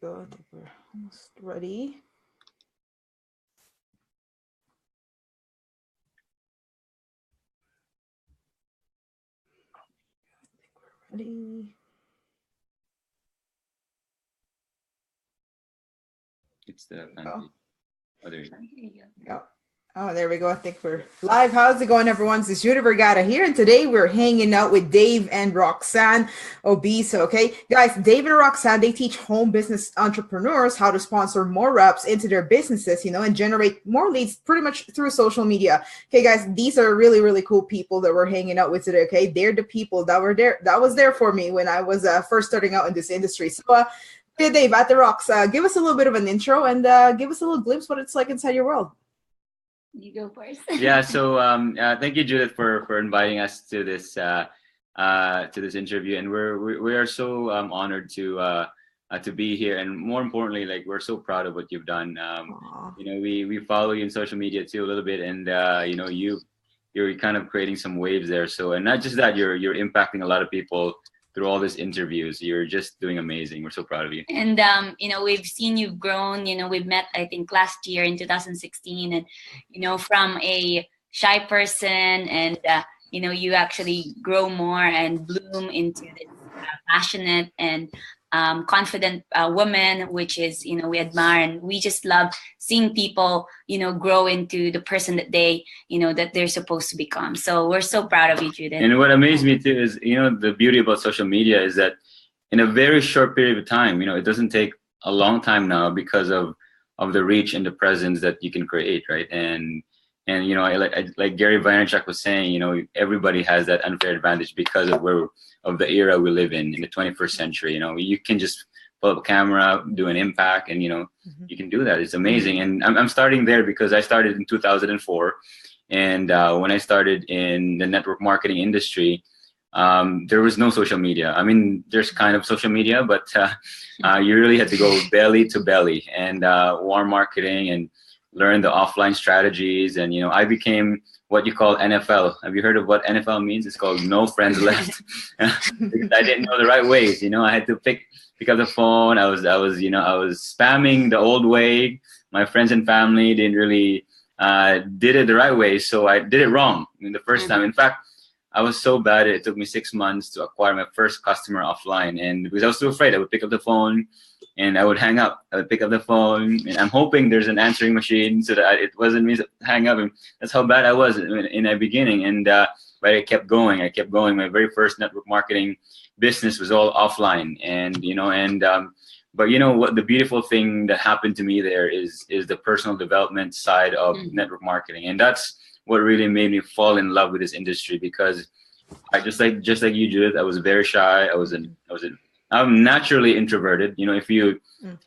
go. I think we're almost ready. Ready. It's the Oh, there you go. Oh, there we go. I think we're live. How's it going, everyone? This is Judah Vergata here, and today we're hanging out with Dave and Roxanne Obiso. Okay, guys, Dave and Roxanne, they teach home business entrepreneurs how to sponsor more reps into their businesses, and generate more leads pretty much through social media. Okay, guys, these are really, really cool people that we're hanging out with today. Okay, they're the people that were there, that was there for me when I was first starting out in this industry. So, hey, Dave, at the Rocks, give us a little bit of an intro and give us a little glimpse what it's like inside your world. You go first. Yeah. So thank you, Judith, for inviting us to this interview, and we are so honored to be here, and more importantly, like, we're so proud of what you've done. We follow you in social media too a little bit, and you're kind of creating some waves there. So, and not just that, you're impacting a lot of people through all these interviews. You're just doing amazing. We're so proud of you. And we've seen you've grown. We've met, I think, last year in 2016, and from a shy person, and you actually grow more and bloom into this passionate and confident woman, which is, we admire, and we just love seeing people, grow into the person that that they're supposed to become. So we're so proud of you, Judith. And what amazed me too is, the beauty about social media is that in a very short period of time, it doesn't take a long time now because of the reach and the presence that you can create, right? And like Gary Vaynerchuk was saying, everybody has that unfair advantage because of the era we live in the 21st century. You can just pull up a camera, do an impact, and you can do that. It's amazing. And I'm starting there because I started in 2004, and when I started in the network marketing industry, there was no social media. I mean, there's kind of social media, but you really had to go belly to belly and warm marketing and learn the offline strategies. And I became what you call NFL. Have you heard of what NFL means? It's called no friends left. Because I didn't know the right ways. I had to pick up the phone. I was spamming the old way. My friends and family didn't really did it the right way, so I did it wrong the first time. In fact, I was so bad it took me 6 months to acquire my first customer offline, and because I was so afraid, I would pick up the phone and I would hang up. I would pick up the phone, and I'm hoping there's an answering machine so that it wasn't me hang up. And that's how bad I was in the beginning. And but I kept going. My very first network marketing business was all offline, and but what the beautiful thing that happened to me there is the personal development side of network marketing, and that's what really made me fall in love with this industry. Because I just like you, Judith, I was very shy. I'm naturally introverted. If you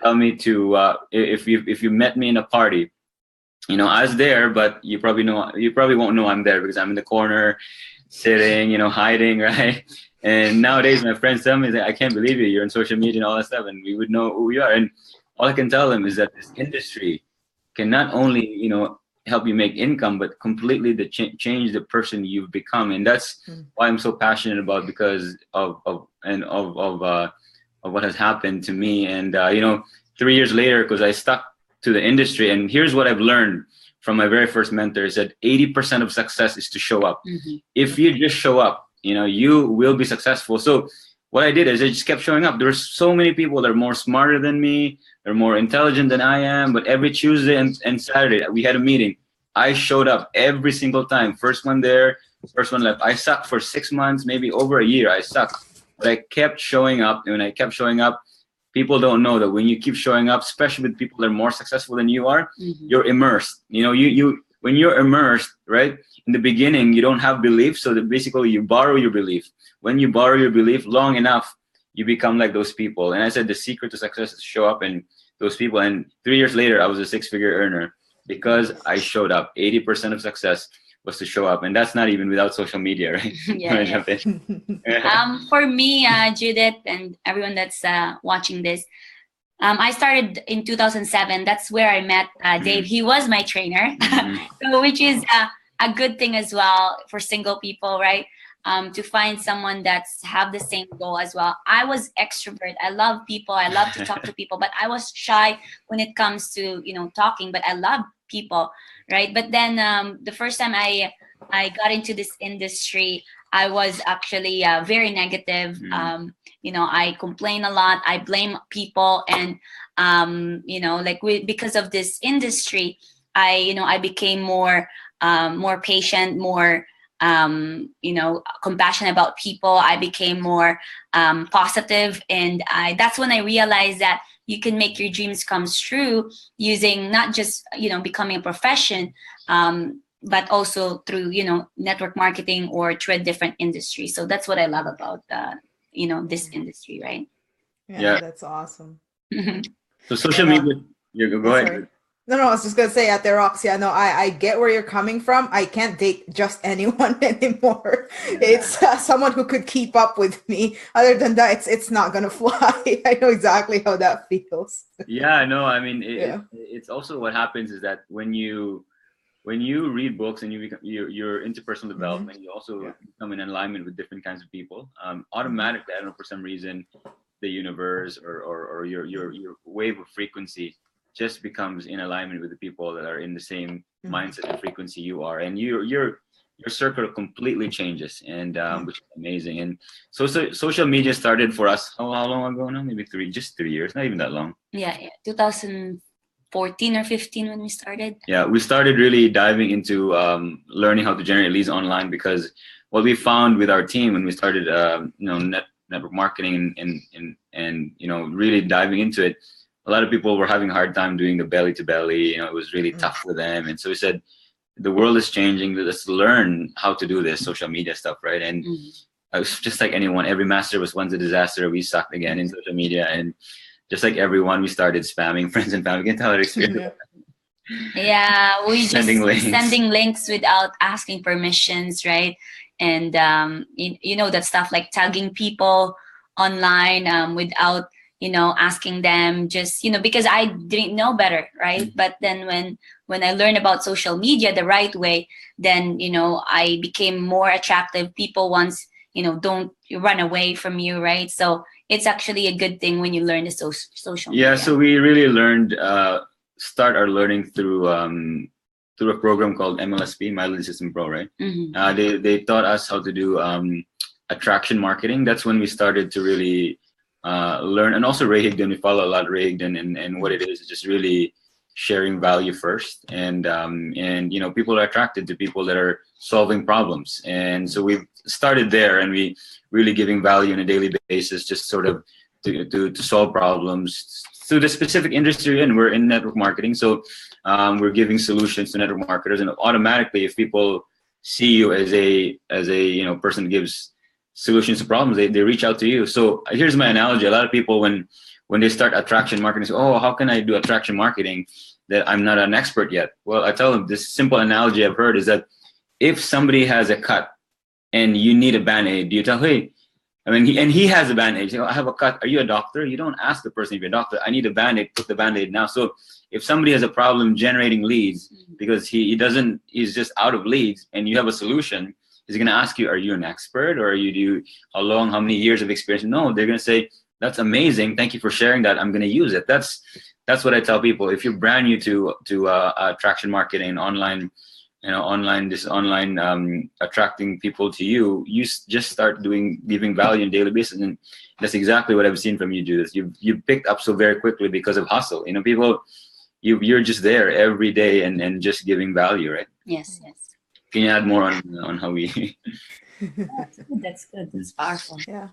tell me to, if you met me in a party, I was there, but you probably won't know I'm there because I'm in the corner, sitting, hiding, right? And nowadays, my friends tell me that I can't believe you're in social media and all that stuff, and we would know who you are. And all I can tell them is that this industry can not only, help you make income, but completely change the person you've become. And that's why I'm so passionate about, because of what has happened to me. And 3 years later, because I stuck to the industry, and here's what I've learned from my very first mentor, is that 80% of success is to show up. If you just show up, you will be successful. So what I did is I just kept showing up. There were so many people that are more smarter than me, they're more intelligent than I am, but every Tuesday and Saturday we had a meeting. I showed up every single time. First one there, first one left. I sucked for 6 months, maybe over a year. I sucked, but I kept showing up. And when I kept showing up, people don't know that when you keep showing up, especially with people that are more successful than you are, you're immersed. You when you're immersed, right? In the beginning, you don't have belief, so that basically you borrow your belief. When you borrow your belief long enough, you become like those people. And I said the secret to success is to show up in those people. And 3 years later, I was a 6-figure earner because I showed up. 80% of success was to show up, and that's not even without social media, right? For me, Judith, and everyone that's watching this, I started in 2007. That's where I met Dave. He was my trainer, so which is a good thing as well for single people, right? to find someone that's have the same goal as well. I was extrovert. I love people. I love to talk to people, but I was shy when it comes to, talking, but I love people, right? But then the first time I got into this industry, I was actually very negative. I complain a lot. I blame people, and because of this industry, I became more patient, more compassionate about people. I became more positive, and that's when I realized that you can make your dreams come true using not just becoming a profession, but also through network marketing or through a different industry. So that's what I love about this industry, right? Yeah, that's awesome. So social media, you go ahead. Sorry. No, I was just gonna say at the Rox, no, I get where you're coming from. I can't date just anyone anymore. Yeah. It's someone who could keep up with me. Other than that, it's not gonna fly. I know exactly how that feels. Yeah, no, I mean, it's also what happens is that when you read books and you're into personal development, you also become in alignment with different kinds of people. Automatically, I don't know, for some reason, the universe or your wave of frequency just becomes in alignment with the people that are in the same mindset and frequency you are, and your circle completely changes, and which is amazing. And so social media started for us how long ago now? Maybe 3 years, not even that long. Yeah, 2014 or 15 when we started. Yeah, we started really diving into learning how to generate leads online, because what we found with our team when we started network marketing and really diving into it, a lot of people were having a hard time doing the belly to belly. It was really tough for them. And so we said, the world is changing. Let's learn how to do this social media stuff, right? And I was just like anyone. Every master was once a disaster. We sucked again in social media. And just like everyone, we started spamming friends and family. You can tell our experience. Yeah, we sending links without asking permissions, right? And that stuff like tagging people online without asking them, just because I didn't know better, right? But then when I learned about social media the right way, then I became more attractive. People once don't run away from you, right? So it's actually a good thing when you learn the social media. Yeah, so we really learned start our learning through a program called MLSP, My Lead System Pro, right? They taught us how to do attraction marketing. That's when we started to really learn, and also Ray Higdon. We follow a lot of Ray Higdon, and what it is just really sharing value first, and people are attracted to people that are solving problems, and so we've started there, and we really giving value on a daily basis, just sort of to solve problems through the specific industry, and we're in network marketing, so we're giving solutions to network marketers, and automatically, if people see you as a person that gives solutions to problems, they reach out to you. So here's my analogy. A lot of people, when they start attraction marketing, say, oh, how can I do attraction marketing that I'm not an expert yet? Well, I tell them this simple analogy I've heard is that if somebody has a cut and you need a Band-Aid, you tell, hey, he has a Band-Aid. You say, I have a cut. Are you a doctor? You don't ask the person if you're a doctor. I need a Band-Aid. Put the Band-Aid now. So if somebody has a problem generating leads because he's just out of leads, and you have a solution, is he going to ask you, are you an expert, or how many years of experience? No, they're going to say, that's amazing. Thank you for sharing that. I'm going to use it. That's what I tell people. If you're brand new to attraction marketing, online attracting people to you, just start giving value on a daily basis. And that's exactly what I've seen from you, Judith. You picked up so very quickly because of hustle. People, you're just there every day and just giving value, right? Yes. Can you add more on how we? That's good. That's powerful. Yeah.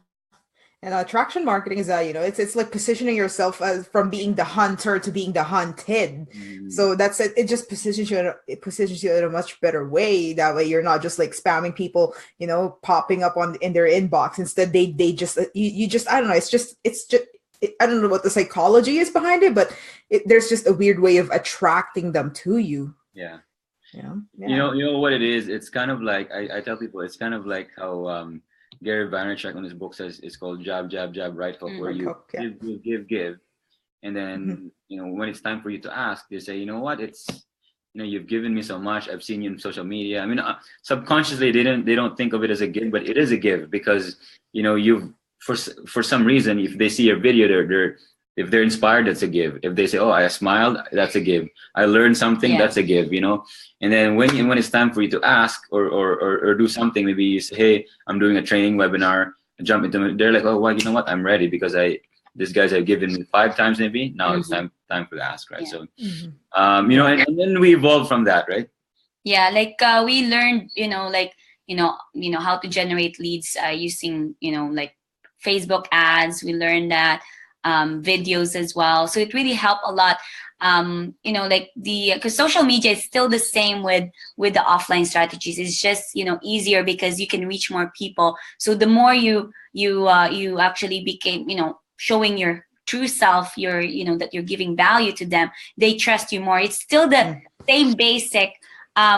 And attraction marketing is it's like positioning yourself as from being the hunter to being the hunted. So that's it. It just positions you in a much better way. That way you're not just like spamming people, popping up in their inbox. Instead, they just you just I don't know. It's just I don't know what the psychology is behind it, but there's just a weird way of attracting them to you. Yeah. Yeah. You know what it is? It's kind of like I tell people, it's kind of like how Gary Vaynerchuk on his book says it's called jab, jab, jab, right hook, where you give, and then when it's time for you to ask, they say, you know what? It's you've given me so much. I've seen you in social media. I mean, subconsciously they don't think of it as a give, but it is a give because, you've, for some reason, if they see your video, if they're inspired, that's a give. If they say, oh, I smiled, that's a give. I learned something, that's a give, And then when it's time for you to ask or do something, maybe you say, hey, I'm doing a training webinar, jump into it. They're like, oh, well, you know what? I'm ready because these guys have given me 5 times maybe. Now it's time for the ask, right? So, and then we evolved from that, right? Yeah, like we learned, how to generate leads using, like Facebook ads. We learned that videos as well. So it really helped a lot. Because social media is still the same with the offline strategies. It's just easier because you can reach more people. So the more you actually became showing your true self, that you're giving value to them, they trust you more. It's still the same basic,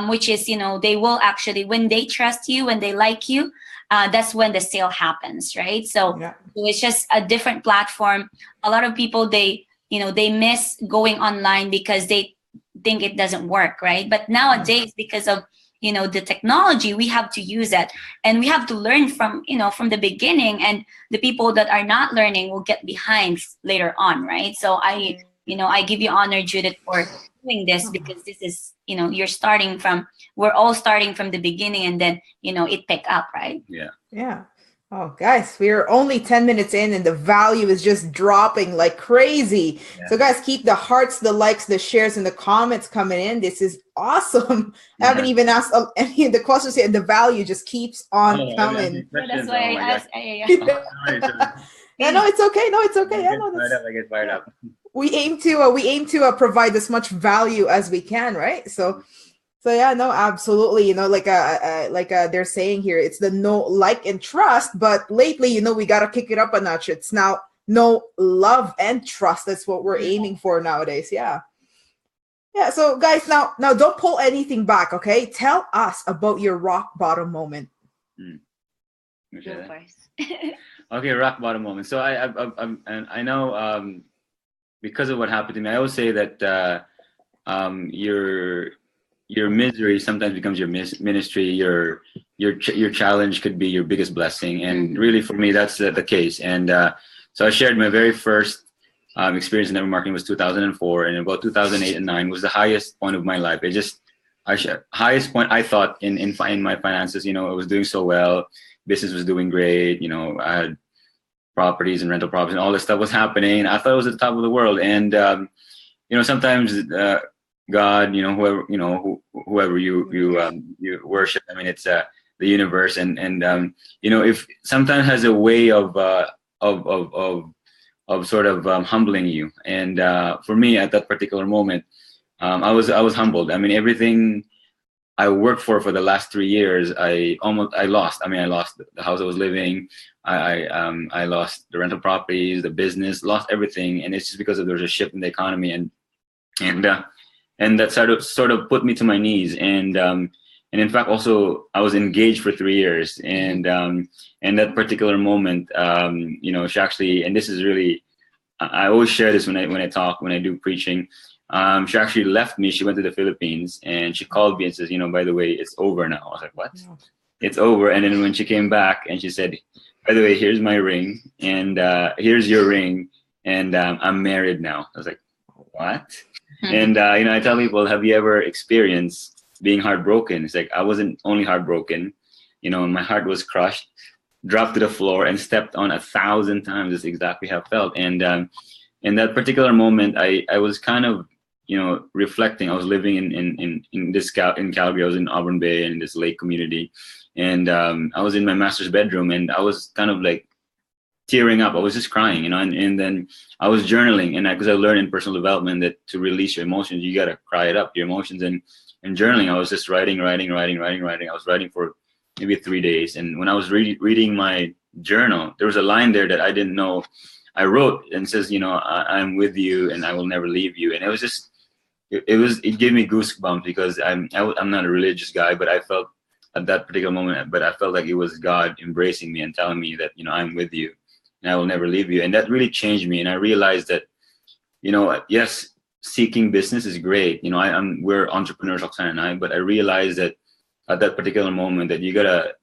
which is they will actually, when they trust you, when they like you, that's when the sale happens, right? So it's just a different platform. A lot of people, they miss going online because they think it doesn't work, right? But nowadays, because of the technology, we have to use it, and we have to learn from the beginning, and the people that are not learning will get behind later on, right? So I give you honor, Judith, for doing this, because this is we're all starting from the beginning, and then it pick up, right? Yeah. Oh, guys, we're only 10 minutes in and the value is just dropping like crazy. So guys, keep the hearts, the likes, the shares, and the comments coming in. This is awesome. I haven't even asked any of the questions yet, and the value just keeps on coming. That's why I asked. Yeah, no, it's okay. No, it's okay. I get fired up. We aim to provide as much value as we can, right? So yeah, no, absolutely. They're saying here, it's the know, like, and trust. But lately, we got to kick it up a notch. It's now know, love, and trust. That's what we're aiming for nowadays. Yeah. Yeah. So guys, now don't pull anything back. Okay. Tell us about your rock bottom moment. Okay. Rock bottom moment. So I know, because of what happened to me, I always say that, your misery sometimes becomes your ministry. Your challenge could be your biggest blessing, and really for me that's the case. And so I shared my very first experience in network marketing was 2004, and about 2008 and 9 was the highest point of my life. Highest point I thought in my finances. I was doing so well, business was doing great. I had properties and rental properties, and all this stuff was happening. And I thought it was at the top of the world, and sometimes. God, whoever you worship. I mean, it's the universe, and if sometimes has a way of sort of humbling you. And for me, at that particular moment, I was humbled. I mean, everything I worked for the last 3 years, I lost. I mean, I lost the house I was living. I lost the rental properties, the business, lost everything, and it's just because there's a shift in the economy, and that sort of put me to my knees. And in fact, also I was engaged for 3 years, and that particular moment, she actually, and this is really, I always share this when I do preaching. She actually left me. She went to the Philippines, and she called me and says, by the way, it's over now. I was like, what? No. It's over. And then when she came back, and she said, by the way, here's my ring, and here's your ring, and I'm married now. I was like, what? And I tell people, have you ever experienced being heartbroken? It's like I wasn't only heartbroken, my heart was crushed, dropped to the floor, and stepped on 1,000 times. That's exactly how I felt. And in that particular moment, I was kind of reflecting. I was living in Calgary. I was in Auburn Bay and in this lake community, and I was in my master's bedroom, and I was kind of like tearing up. I was just crying, and then I was journaling, and because I learned in personal development that to release your emotions, you gotta cry it up, your emotions. And journaling, I was just writing. I was writing for maybe 3 days, and when I was reading my journal, there was a line there that I didn't know I wrote, and it says, I'm with you and I will never leave you. And it was just, it gave me goosebumps, because I'm not a religious guy, but I felt at that particular moment, but I felt like it was God embracing me and telling me that, I'm with you and I will never leave you. And that really changed me. And I realized that, yes, seeking business is great. You know, we're entrepreneurs, Roxanne and I, but I realized that at that particular moment that you gotta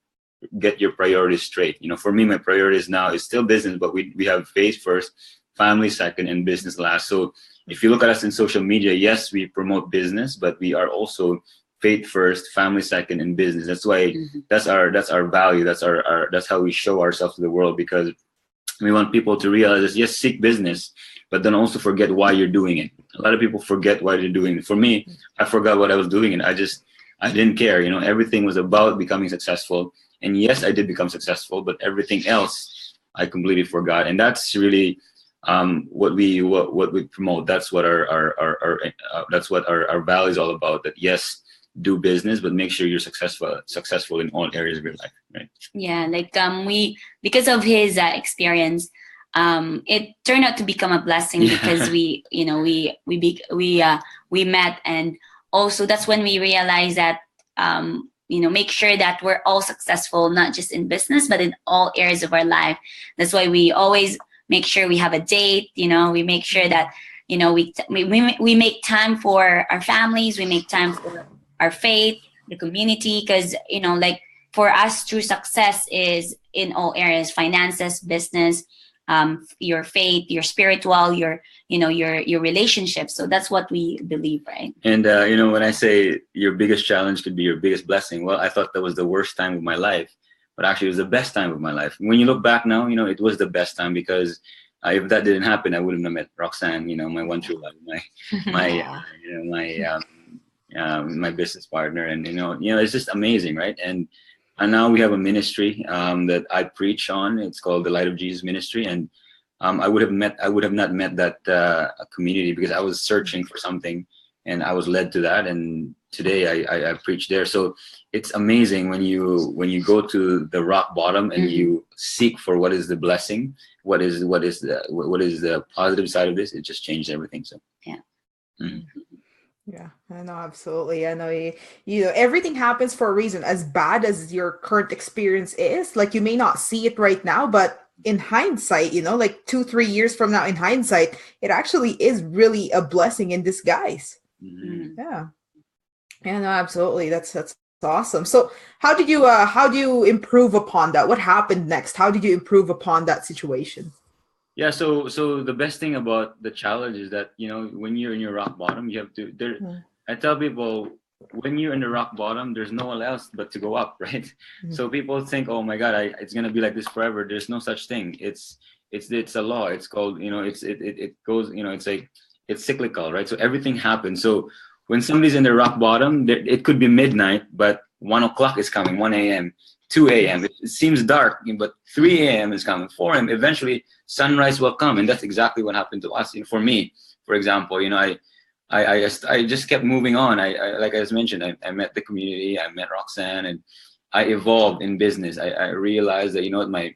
get your priorities straight. You know, for me, my priorities now is still business, but we have faith first, family second, and business last. So if you look at us in social media, yes, we promote business, but we are also faith first, family second, and business. That's why that's our value. That's how we show ourselves to the world, because we want people to realize that, yes, seek business, but then also forget why you're doing it. A lot of people forget why they're doing it. For me, I forgot what I was doing, and I didn't care. You know, everything was about becoming successful. And yes, I did become successful, but everything else I completely forgot. And that's really what we promote. That's what our value is all about. That yes, do business, but make sure you're successful in all areas of your life, right? Yeah, like we, because of his experience, it turned out to become a blessing because we, you know, we met, and also that's when we realized that you know, make sure that we're all successful, not just in business but in all areas of our life. That's why we always make sure we have a date. You know, we make sure that, you know, we make time for our families, we make time for our faith, the community, because, you know, like for us, true success is in all areas: finances, business, your faith, your spiritual, your, you know, your relationships. So that's what we believe, right? And you know, when I say your biggest challenge could be your biggest blessing, well, I thought that was the worst time of my life, but actually it was the best time of my life. When you look back now, you know, it was the best time, because if that didn't happen, I wouldn't have met Roxanne, you know, my one true love, my business partner. And you know, it's just amazing, right? And now we have a ministry that I preach on. It's called the Light of Jesus Ministry. And I would have not met that community, because I was searching for something and I was led to that. And today I preach there. So it's amazing when you go to the rock bottom and you seek for what is the blessing, what is the positive side of this. It just changed everything. So yeah. Yeah, I know, absolutely. I know you know, everything happens for a reason. As bad as your current experience is, like, you may not see it right now, but in hindsight, you know, like 2-3 years from now, in hindsight, it actually is really a blessing in disguise. Yeah. Yeah, no, absolutely. That's awesome. So how do you improve upon that? What happened next? How did you improve upon that situation? Yeah, so the best thing about the challenge is that, you know, when you're in your rock bottom, you have to I tell people, when you're in the rock bottom, there's no one else but to go up, right? So people think, oh my God, it's gonna be like this forever. There's no such thing. It's a law. It's called, you know, it goes, you know, it's like, it's cyclical, right? So everything happens. So when somebody's in the rock bottom, it could be midnight, but 1 o'clock is coming, 1 a.m., 2 a.m. It seems dark, but 3 a.m. is coming, 4 a.m. Eventually, sunrise will come, and that's exactly what happened to us. You know, for me, for example, you know, I just kept moving on. I like I just mentioned, I met the community, I met Roxanne, and I evolved in business. I realized that, you know what,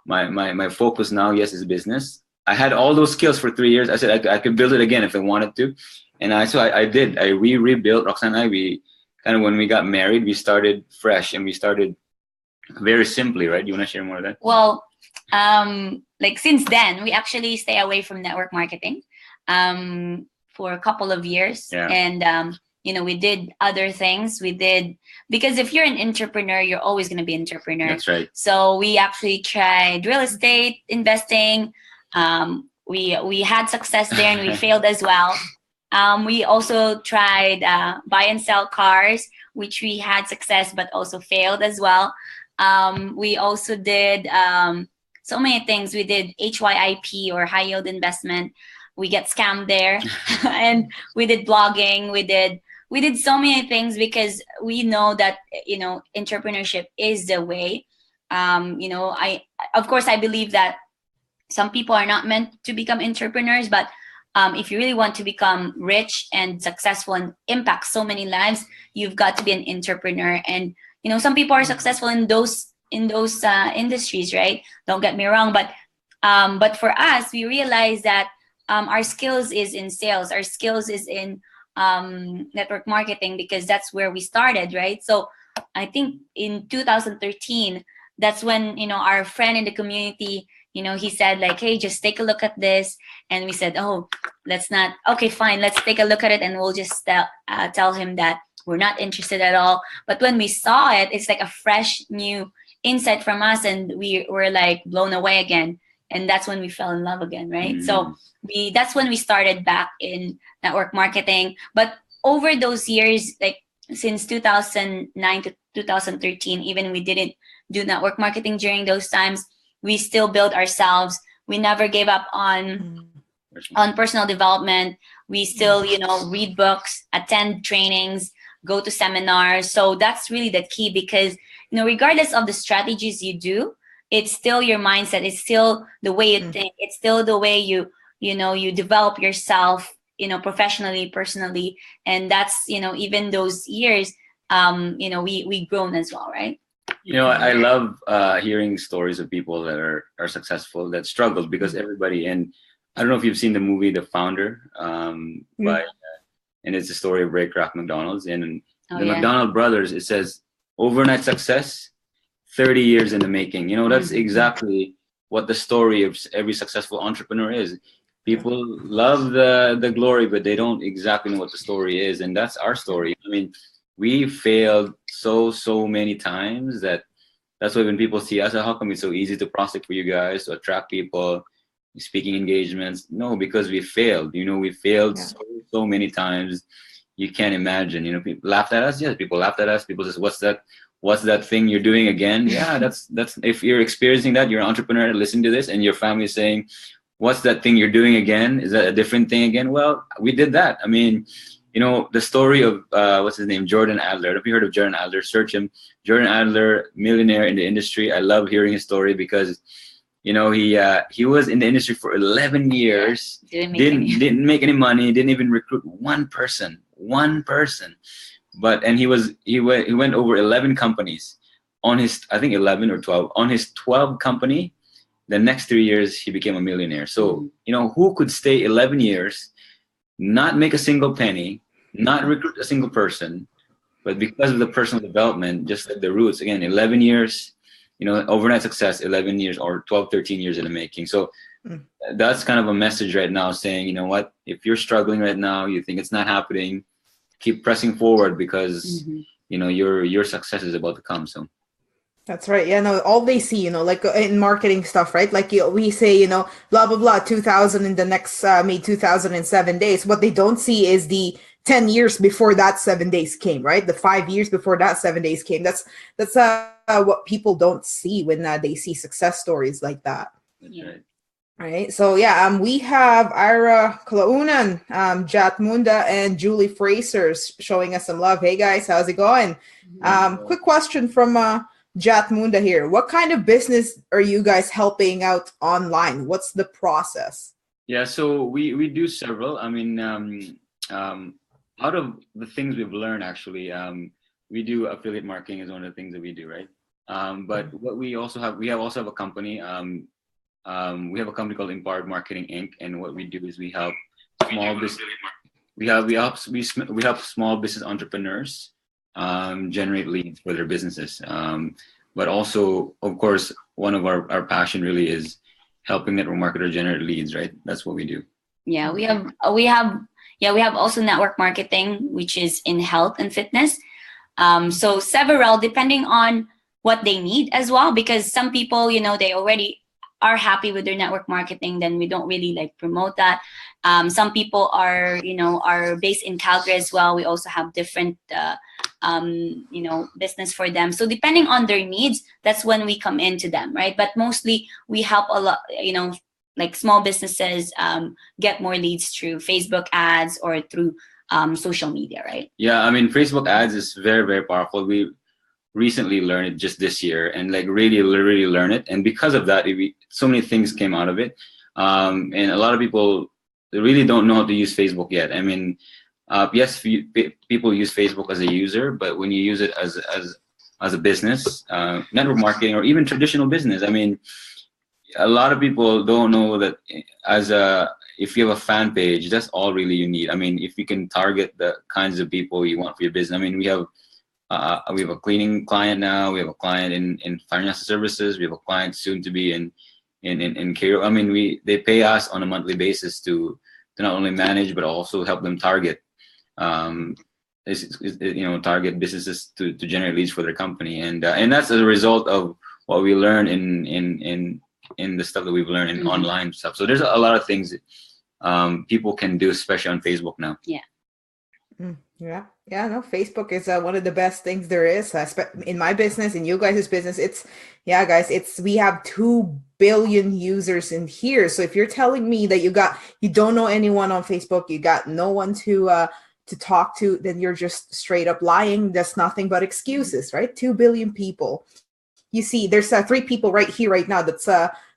my focus now, yes, is business. I had all those skills for 3 years. I said I could build it again if I wanted to, and I did. We rebuilt. Roxanne and I, we kind of, when we got married, we started fresh, and we started very simply, right? You want to share more of that? Well, like since then, we actually stay away from network marketing for a couple of years. Yeah. And, you know, we did other things. Because if you're an entrepreneur, you're always going to be an entrepreneur. That's right. So we actually tried real estate investing. We had success there, and we failed as well. We also tried buy and sell cars, which we had success but also failed as well. We also did so many things. We did HYIP, or high yield investment. We get scammed there. And we did blogging. We did so many things, because we know that, you know, entrepreneurship is the way. You know, of course I believe that some people are not meant to become entrepreneurs, but if you really want to become rich and successful and impact so many lives, you've got to be an entrepreneur. And, you know, some people are successful in those industries, right? Don't get me wrong, but for us, we realize that our skills is in sales, our skills is in network marketing, because that's where we started, right? So I think in 2013, that's when, you know, our friend in the community, you know, he said like, hey, just take a look at this. And we said, oh, let's not, okay, fine, let's take a look at it, and we'll just tell him that we're not interested at all. But when we saw it, it's like a fresh new insight from us, and we were like blown away again. And that's when we fell in love again, right? So that's when we started back in network marketing. But over those years, like since 2009 to 2013, even we didn't do network marketing during those times, we still build ourselves. We never gave up on personal development. We still, read books, attend trainings, go to seminars. So that's really the key, because, regardless of the strategies you do, it's still your mindset. It's still the way you think. It's still the way you develop yourself, professionally, personally. And that's, even those years, we grown as well, right? I love hearing stories of people that are successful, that struggled, because everybody, and I don't know if you've seen the movie The Founder, by and it's the story of Ray Kroc McDonald's, and the McDonald brothers. It says overnight success, 30 years in the making. That's exactly what the story of every successful entrepreneur is. People love the glory, but they don't exactly know what the story is, and that's our story. I mean, we failed so many times that's why when people see us, how come it's so easy to prospect for you guys, to attract people, speaking engagements? No, because we failed. We failed so many times. You can't imagine. People laughed at us. Yes, people laughed at us. People says, what's that thing you're doing again? Yeah, that's if you're experiencing that, you're an entrepreneur listening to this, and your family is saying, what's that thing you're doing again? Is that a different thing again? Well, we did that. I mean, the story of what's his name, Jordan Adler. Have you heard of Jordan Adler? Search him. Jordan Adler, millionaire in the industry. I love hearing his story because he was in the industry for 11 years. Didn't make any money. Didn't even recruit one person. But he went over 11 companies on his, I think 11 or 12 on his 12 company. The next 3 years he became a millionaire. So who could stay 11 years, not make a single penny, not recruit a single person, but because of the personal development, just like the roots, again, 11 years, overnight success, 11 years or 12, 13 years in the making. So that's kind of a message right now saying, what, if you're struggling right now, you think it's not happening, keep pressing forward, because, your success is about to come. So. That's right. Yeah, no, all they see, like in marketing stuff, right? Like we say, blah, blah, blah, 2000 in the next, 2007 days. What they don't see is the 10 years before that 7 days came, right? The 5 years before that 7 days came. That's what people don't see when they see success stories like that. That's right. Right. So we have Ira Kalaunan, Jat Munda, and Julie Fraser showing us some love. Hey guys, how's it going? Quick question from Jat Munda here. What kind of business are you guys helping out online? What's the process? Yeah, so we do several. I mean, out of the things we've learned, actually, we do affiliate marketing is one of the things that we do, right? But what we also have a company. We have a company called Embark Marketing Inc. And what we do is we help small business. We help small business entrepreneurs generate leads for their businesses. But also, of course, one of our passion really is helping network marketers generate leads, right? That's what we do. Yeah, we have also network marketing, which is in health and fitness. So several, depending on what they need as well, because some people, they already are happy with their network marketing, then we don't really promote that. Some people are based in Calgary as well. We also have different business for them. So depending on their needs, that's when we come into them, right? But mostly we help a lot, small businesses get more leads through Facebook ads or through social media, right? Yeah, I mean, Facebook ads is very, very powerful. We recently learned it just this year and really learn it. And because of that, so many things came out of it. And a lot of people really don't know how to use Facebook yet. I mean, yes, people use Facebook as a user, but when you use it as a business, network marketing, or even traditional business, I mean, a lot of people don't know that if you have a fan page, that's all really you need. I mean, if you can target the kinds of people you want for your business. I mean, we have a cleaning client now. We have a client in financial services. We have a client soon to be in care. I mean, they pay us on a monthly basis to to not only manage but also help them target target businesses to generate leads for their company, and that's as a result of what we learn in the stuff that we've learned in online stuff. So there's a lot of things people can do, especially on Facebook now. Yeah, no, Facebook is one of the best things there is, in my business, in you guys' business. We have 2 billion users in here. So if you're telling me that you don't know anyone on Facebook, you got no one to talk to, then you're just straight up lying. That's nothing but excuses, right? 2 billion people. You see, there's 3 people right here, right now, that's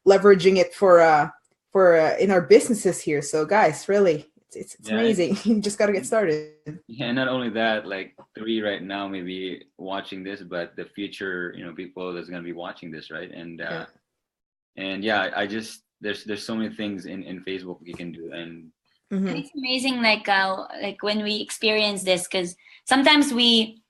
leveraging it for in our businesses here. So guys, really, it's amazing. You just got to get started. Yeah, and not only that, like 3 right now maybe watching this, but the future, people that's going to be watching this, right? And I just there's so many things in Facebook you can do, and it's amazing, like when we experience this, because sometimes we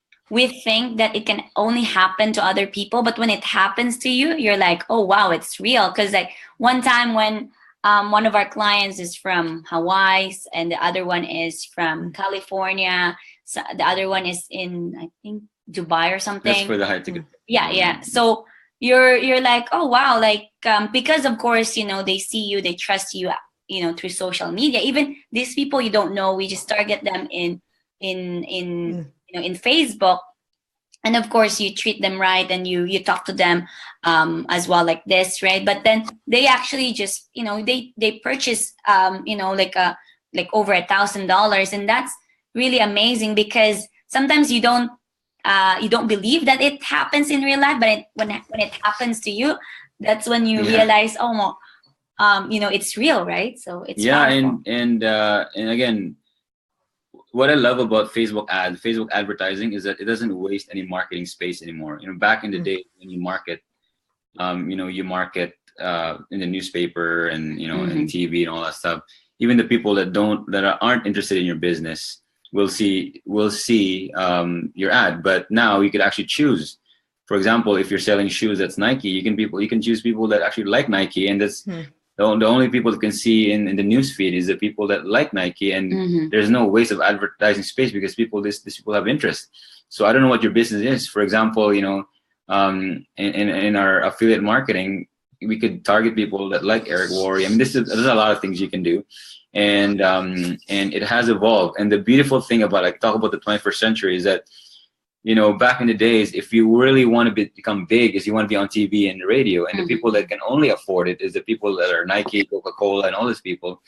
think that it can only happen to other people, but when it happens to you, you're like, oh wow, it's real. Because like one time when one of our clients is from Hawaii and the other one is from California, so the other one is in, I think, Dubai or something. That's for the high ticket. Yeah. So you're like, oh wow, like because of course they see you, they trust you, through social media. Even these people you don't know, we just target them in Facebook, and of course you treat them right and you talk to them as well, like this, right? But then they actually just they purchase like over $1,000, and that's really amazing, because sometimes you don't believe that it happens in real life, but when it happens to you, that's when you realize, it's real, right? So it's powerful. and again, what I love about Facebook advertising is that it doesn't waste any marketing space anymore. Back in the day when you market, you market in the newspaper and and TV and all that stuff. Even the people that aren't interested in your business will see your ad. But now you could actually choose. For example, if you're selling shoes that's Nike, you can choose people that actually like Nike, and that's the only people that can see in the news feed is the people that like Nike, and there's no waste of advertising space because these people have interest. So I don't know what your business is. For example, in our affiliate marketing, we could target people that like Eric Worre. I mean, there's a lot of things you can do, and it has evolved. And the beautiful thing about talk about the 21st century is that back in the days, if you really want to become big, is you want to be on TV and the radio, and the people that can only afford it is the people that are Nike, Coca-Cola, and all these people.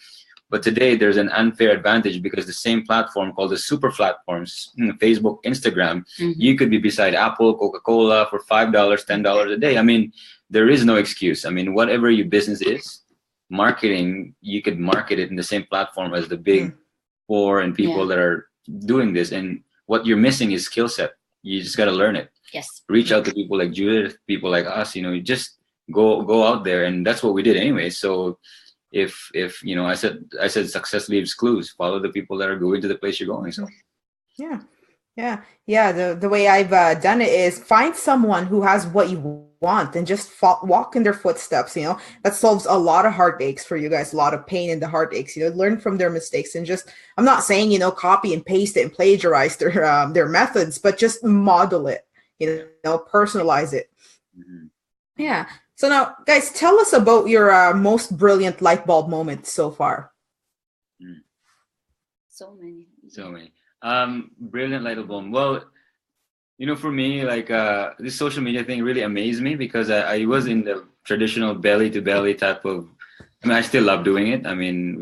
But today there's an unfair advantage because the same platform called the super platforms, Facebook, Instagram, you could be beside Apple, Coca-Cola for $5, $10 a day. I mean, there is no excuse. I mean, whatever your business is, marketing, you could market it in the same platform as the big four and people that are doing this. And what you're missing is skill set. You just got to learn it. Yes. Reach out to people like Judith, people like us. You just go out there, and that's what we did anyway. So, if I said success leaves clues. Follow the people that are going to the place you're going. So, the way I've done it is find someone who has what you want and just walk in their footsteps. That solves a lot of heartaches for you guys, a lot of pain in the heartaches. Learn from their mistakes and just, I'm not saying copy and paste it and plagiarize their methods, but just model it. Personalize it. Yeah. So now, guys, tell us about your most brilliant light bulb moment so far. So many. Brilliant light bulb. Well, for me, this social media thing really amazed me because I was in the traditional belly to belly type of. I still love doing it. I mean,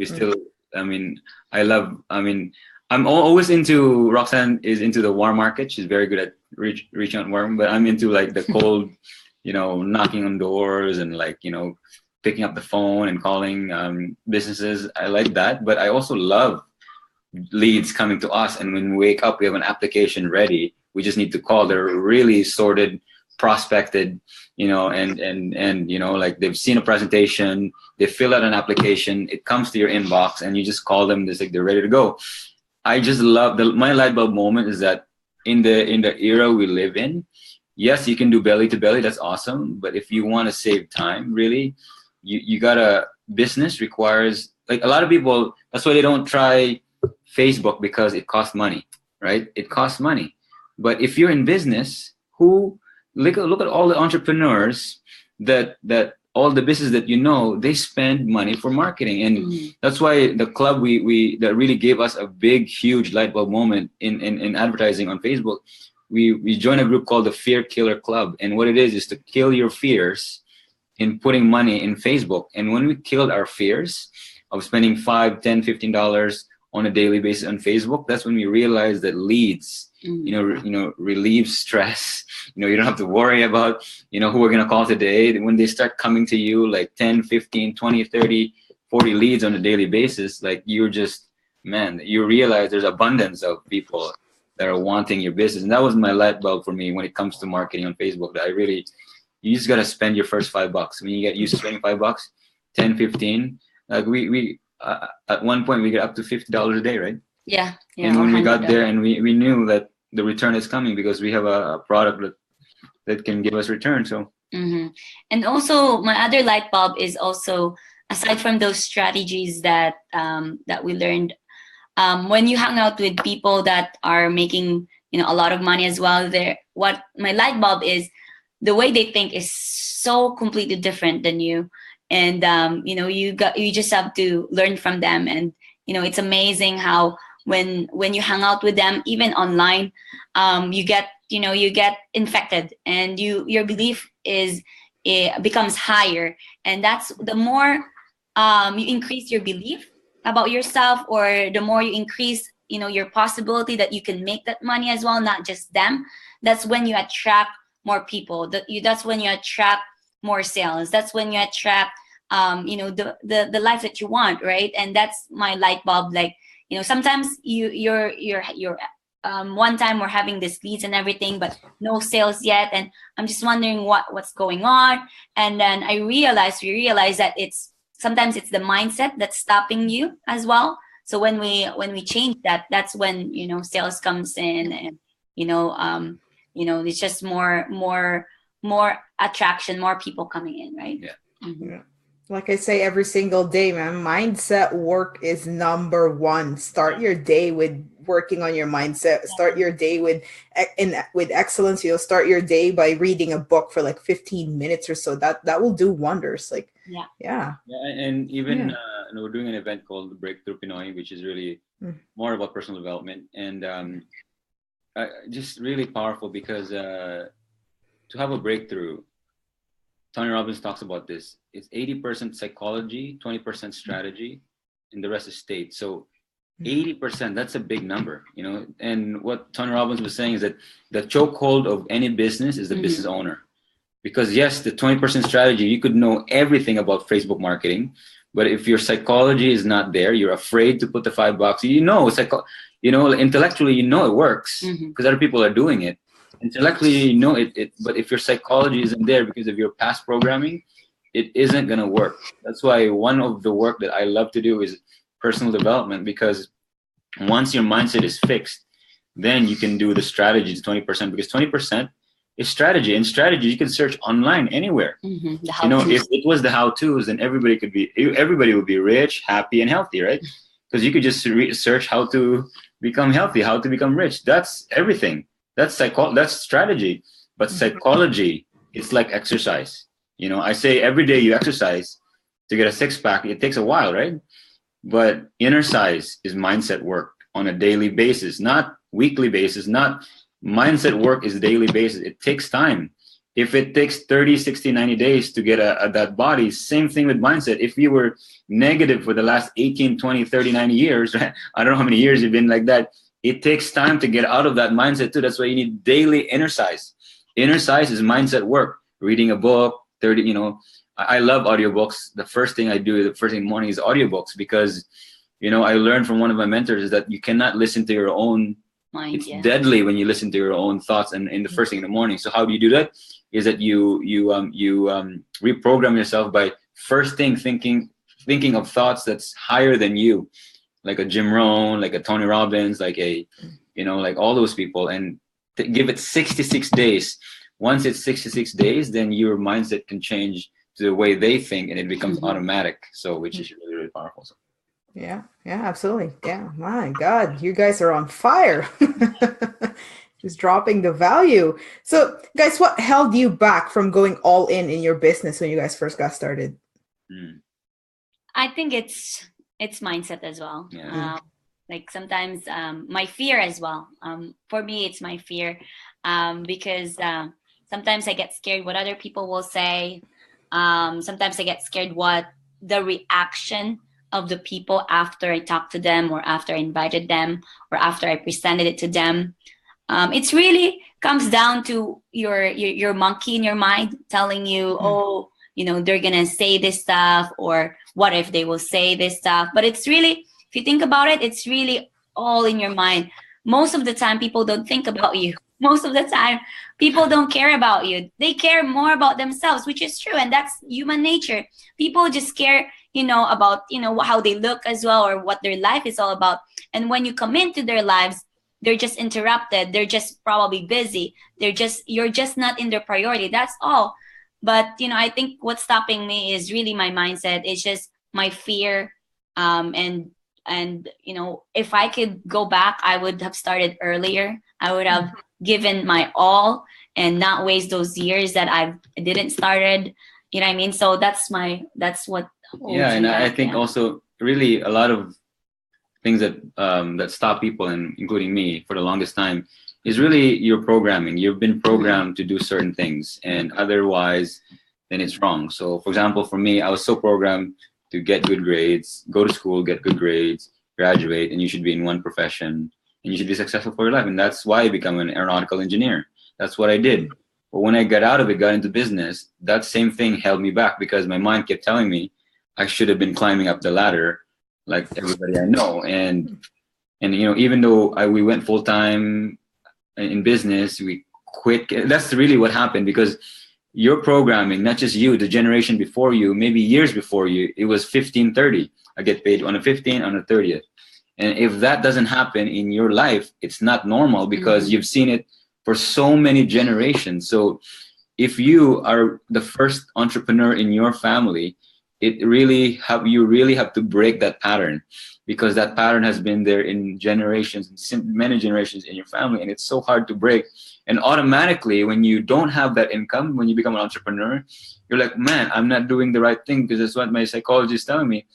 I'm always into. Roxanne is into the warm market. She's very good at reaching out warm, but I'm into the cold. Knocking on doors and picking up the phone and calling businesses. I like that, but I also love leads coming to us. And when we wake up, we have an application ready. We just need to call. They're really sorted, prospected, and they've seen a presentation, they fill out an application, it comes to your inbox, and you just call them. They're ready to go. I just love my light bulb moment is that in the era we live in. Yes, you can do belly to belly. That's awesome. But if you want to save time, really, you gotta business requires, like, a lot of people, that's why they don't try Facebook, because it costs money, right? It costs money. But if you're in business, who look at all the entrepreneurs that all the business that they spend money for marketing. And that's why the club we that really gave us a big, huge light bulb moment in advertising on Facebook. We joined a group called the Fear Killer Club, and what it is to kill your fears in putting money in Facebook. And when we killed our fears of spending $5, $10, $15 on a daily basis on Facebook, that's when we realized that leads, relieve stress. You don't have to worry about, who we're going to call today. When they start coming to you like 10, 15, 20, 30, 40 leads on a daily basis, like, you're just, man, you realize there's abundance of people that are wanting your business. And that was my light bulb for me when it comes to marketing on Facebook, that you just got to spend your first $5. When you get used to spending $5, 10, 15, like we at one point we get up to $50 a day, right? Yeah. And when we got there, and we knew that the return is coming, because we have a product that can give us return. So and also my other light bulb is also, aside from those strategies that we learned, when you hang out with people that are making a lot of money as well, what my light bulb is, the way they think is so completely different than you. And you just have to learn from them. And it's amazing how when you hang out with them, even online, you get infected, and your belief becomes higher. And that's the more you increase your belief about yourself, or the more you increase your possibility that you can make that money as well, not just them. That's when you attract more people. That's when you attract more sales. That's when you attract the life that you want, right? And that's my light bulb. Like, sometimes you're one time we're having these leads and everything, but no sales yet, and I'm just wondering what's going on. And then we realize that sometimes it's the mindset that's stopping you as well. So when we change that, that's when sales comes in, and it's just more attraction, more people coming in, right? Yeah. Like I say every single day, man, mindset work is number one. Start your day with working on your mindset. Start your day with excellence. You'll start your day by reading a book for like 15 minutes or so. That will do wonders. Like, yeah. And even we're doing an event called Breakthrough Pinoy, which is really more about personal development, and just really powerful, because to have a breakthrough, Tony Robbins talks about this. It's 80% psychology, 20% strategy, and the rest is state. So 80%, that's a big number, And what Tony Robbins was saying is that the chokehold of any business is the business owner. Because yes, the 20% strategy, you could know everything about Facebook marketing, but if your psychology is not there, you're afraid to put the $5. Intellectually, it works because other people are doing it. Intellectually, it, but if your psychology isn't there because of your past programming, it isn't going to work. That's why one of the work that I love to do is personal development, because once your mindset is fixed, then you can do the strategies 20%, because 20% is strategy. And strategy, you can search online anywhere. If it was the how-tos, then everybody would be rich, happy, and healthy, right? Because you could just search how to become healthy, how to become rich. That's everything. That's strategy. But psychology, it's like exercise. I say every day you exercise to get a six-pack. It takes a while, right? But inner size is mindset work on a daily basis, not weekly basis. Not mindset work is daily basis. It takes time. If it takes 30, 60, 90 days to get that body, same thing with mindset. If you were negative for the last 18, 20, 30, 90 years, right? I don't know how many years you've been like that. It takes time to get out of that mindset too. That's why you need daily inner size. Inner size is mindset work. Reading a book, 30, I love audiobooks. The first thing I do the first thing in the morning is audiobooks, because, I learned from one of my mentors is that you cannot listen to your own mind. It's deadly when you listen to your own thoughts and in the first thing in the morning. So how do you do that? Is that you reprogram yourself by first thing thinking of thoughts that's higher than you, like a Jim Rohn, like a Tony Robbins, like like all those people, and give it 66 days. Once it's 66 days, then your mindset can change to the way they think, and it becomes automatic. So which is really, really powerful. So. Yeah, absolutely. Yeah, my God, you guys are on fire. Just dropping the value. So, guys, what held you back from going all in your business when you guys first got started? I think it's mindset as well. Yeah. Like sometimes my fear as well. For me, it's my fear because sometimes I get scared what other people will say. Sometimes I get scared what the reaction of the people after I talked to them, or after I invited them, or after I presented it to them. It's really comes down to your monkey in your mind telling you, oh, they're gonna say this stuff, or what if they will say this stuff. But it's really, if you think about it, it's really all in your mind. Most of the time, people don't think about you. Most of the time, people don't care about you. They care more about themselves, which is true, and that's human nature. People just care, about how they look as well, or what their life is all about. And when you come into their lives, they're just interrupted. They're just probably busy. You're just not in their priority. That's all. But I think what's stopping me is really my mindset. It's just my fear. And if I could go back, I would have started earlier. I would have given my all and not waste those years that I didn't started. You know what I mean? So that's what. Yeah, and I think also really a lot of things that that stop people, and including me for the longest time, is really your programming. You've been programmed to do certain things, and otherwise then it's wrong. So for example, for me, I was so programmed to get good grades, go to school, get good grades, graduate, and you should be in one profession and you should be successful for your life. And that's why I became an aeronautical engineer. That's what I did. But when I got out of it, got into business, that same thing held me back, because my mind kept telling me I should have been climbing up the ladder like everybody I know. And even though we went full time in business, we quit. That's really what happened, because your programming, not just you, the generation before you, maybe years before you, it was 15-30. I get paid on a 15, on a 30th. And if that doesn't happen in your life, it's not normal, because you've seen it for so many generations. So if you are the first entrepreneur in your family, you really have to break that pattern, because that pattern has been there in generations, many generations in your family, and it's so hard to break. And automatically, when you don't have that income, when you become an entrepreneur, you're like, man, I'm not doing the right thing, because that's what my psychologist is telling me.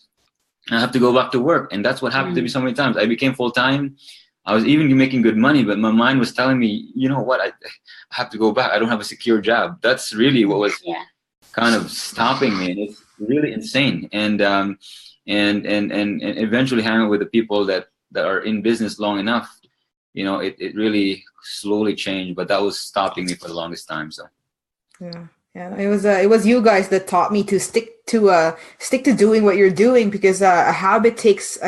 I have to go back to work. And that's what happened to me so many times. I became full-time. I was even making good money, but my mind was telling me, you know what, I have to go back. I don't have a secure job. That's really what was kind of stopping me. And it's really insane. And eventually hang out with the people that are in business long enough, it really slowly changed, but that was stopping me for the longest time. So yeah, it was you guys that taught me to stick to doing what you're doing, because a habit takes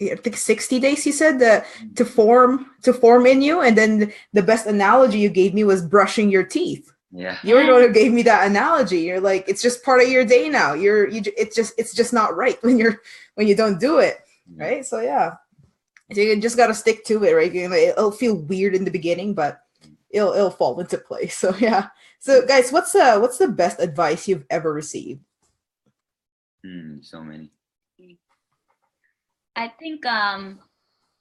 I think 60 days, you said, to form in you. And then the best analogy you gave me was brushing your teeth. Yeah, you're the one who gave me that analogy. You're like, it's just part of your day now. It's just not right when you don't do it, right? So yeah, so you just got to stick to it, right? It'll feel weird in the beginning, but it'll fall into place. So yeah. So guys, what's the best advice you've ever received? So many. I think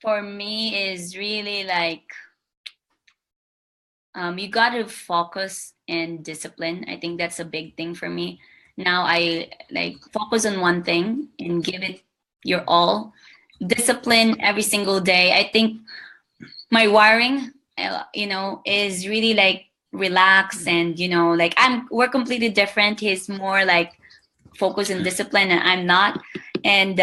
for me is really like you got to focus and discipline. I think that's a big thing for me. Now I focus on one thing and give it your all. Discipline every single day. I think my wiring, is really relax, and we're completely different. He's more focus and discipline, and I'm not. And